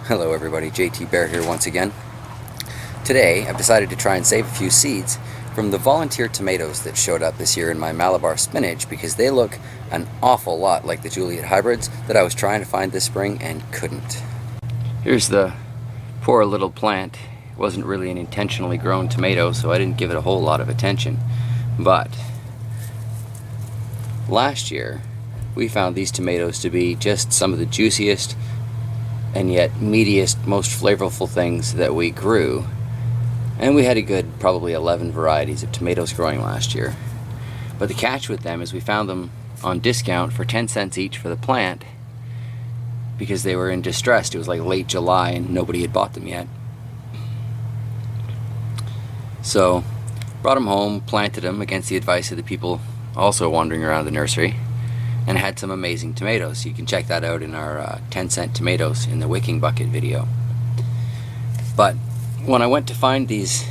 Hello everybody, JT Bear here once again. Today I've decided to try and save a few seeds from the volunteer tomatoes that showed up this year in my Malabar Spinach because they look an awful lot like the Juliet hybrids that I was trying to find this spring and couldn't. Here's the poor little plant. It wasn't really an intentionally grown tomato, so I didn't give it a whole lot of attention. But last year we found these tomatoes to be just some of the juiciest and yet meatiest, most flavorful things that we grew. And we had a good probably 11 varieties of tomatoes growing last year. But the catch with them is we found them on discount for 10 cents each for the plant because they were in distress. It was like late July and nobody had bought them yet. So brought them home, planted them against the advice of the people also wandering around the nursery, and had some amazing tomatoes. You can check that out in our 10-cent tomatoes in the wicking bucket video. But when I went to find these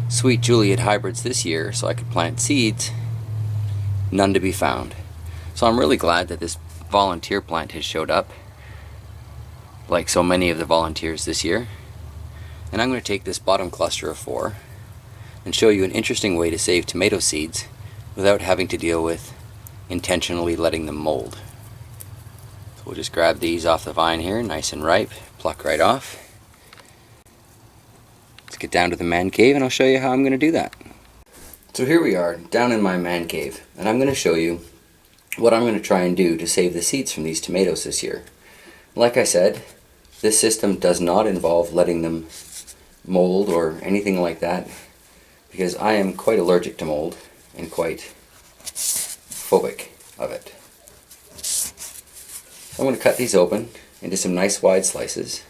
sweet Juliet hybrids this year so I could plant seeds, none to be found. So I'm really glad that this volunteer plant has showed up, like so many of the volunteers this year. And I'm going to take this bottom cluster of 4 and show you an interesting way to save tomato seeds without having to deal with intentionally letting them mold. So we'll just grab these off the vine here, nice and ripe, pluck right off. Let's get down to the man cave and I'll show you how I'm going to do that. So here we are, down in my man cave, and I'm going to show you what I'm going to try and do to save the seeds from these tomatoes this year. Like I said, this system does not involve letting them mold or anything like that, because I am quite allergic to mold and quite phobic of it. I'm going to cut these open into some nice wide slices.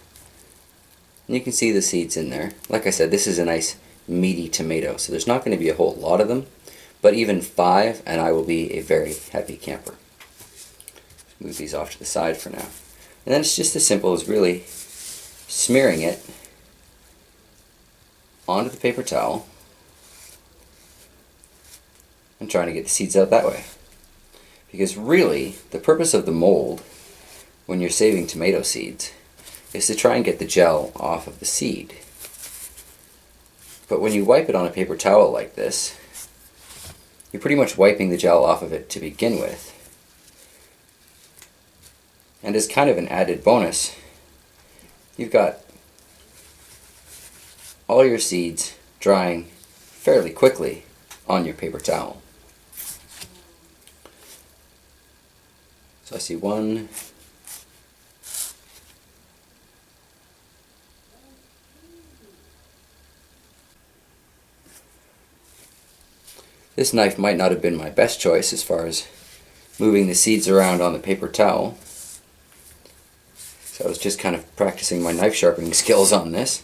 And you can see the seeds in there. Like I said, this is a nice meaty tomato, so there's not going to be a whole lot of them, but even 5 and I will be a very happy camper. Move these off to the side for now. And then it's just as simple as really smearing it onto the paper towel and trying to get the seeds out that way. Because really, the purpose of the mold when you're saving tomato seeds is to try and get the gel off of the seed. But when you wipe it on a paper towel like this, you're pretty much wiping the gel off of it to begin with. And as kind of an added bonus, you've got all your seeds drying fairly quickly on your paper towel. So I see 1, this knife might not have been my best choice as far as moving the seeds around on the paper towel. So I was just kind of practicing my knife sharpening skills on this.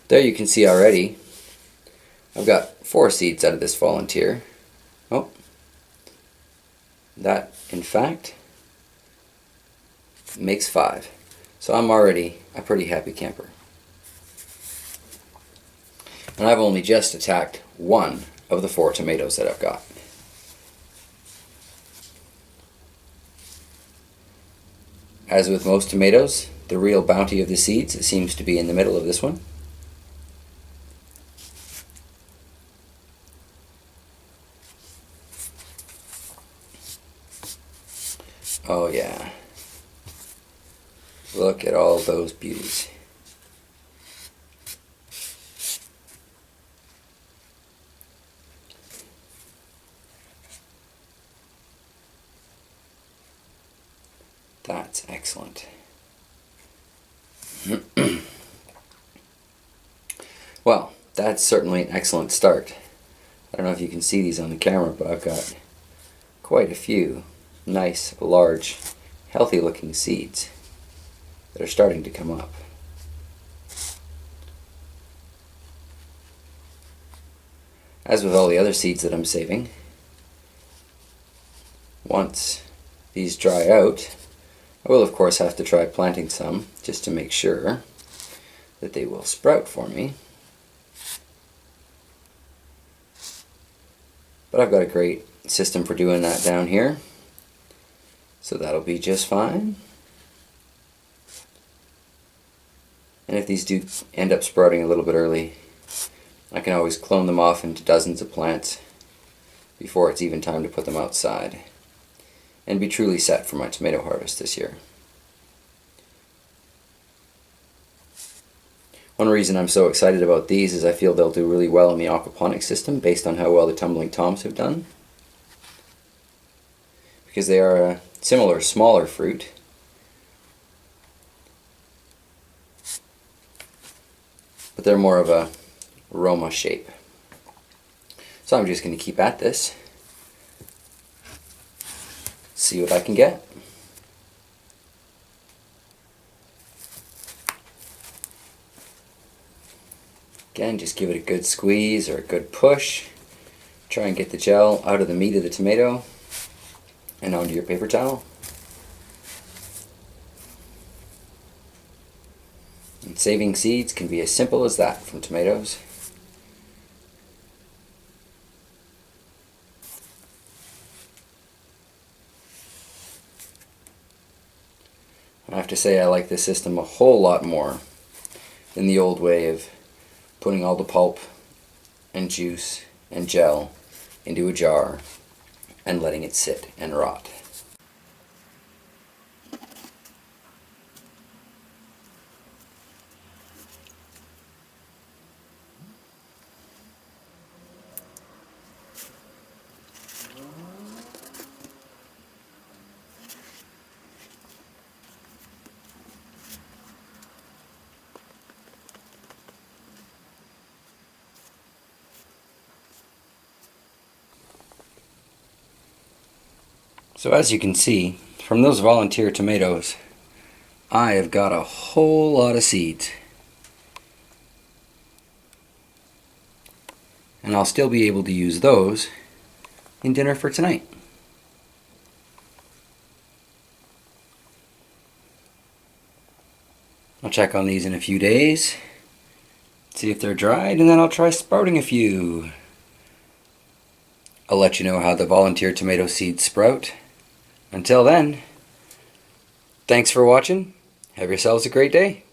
There you can see already I've got 4 seeds out of this volunteer. Oh, that in fact makes 5. So I'm already a pretty happy camper. And I've only just attacked 1 of the 4 tomatoes that I've got. As with most tomatoes, the real bounty of the seeds seems to be in the middle of this one. Oh yeah, look at all those beauties. That's excellent. Well, that's certainly an excellent start. I don't know if you can see these on the camera, but I've got quite a few nice, large, healthy looking seeds that are starting to come up. As with all the other seeds that I'm saving, once these dry out, I will of course have to try planting some just to make sure that they will sprout for me. But I've got a great system for doing that down here, so that'll be just fine. And if these do end up sprouting a little bit early, I can always clone them off into dozens of plants before it's even time to put them outside, and be truly set for my tomato harvest this year. One reason I'm so excited about these is I feel they'll do really well in the aquaponics system based on how well the tumbling toms have done. Because they are a similar, smaller fruit, but they're more of a Roma shape. So I'm just going to keep at this, see what I can get. Again, just give it a good squeeze or a good push. Try and get the gel out of the meat of the tomato and onto your paper towel. And saving seeds can be as simple as that from tomatoes. I have to say I like this system a whole lot more than the old way of putting all the pulp and juice and gel into a jar and letting it sit and rot. So as you can see, from those volunteer tomatoes, I have got a whole lot of seeds. And I'll still be able to use those in dinner for tonight. I'll check on these in a few days, see if they're dried, and then I'll try sprouting a few. I'll let you know how the volunteer tomato seeds sprout. Until then, thanks for watching. Have yourselves a great day.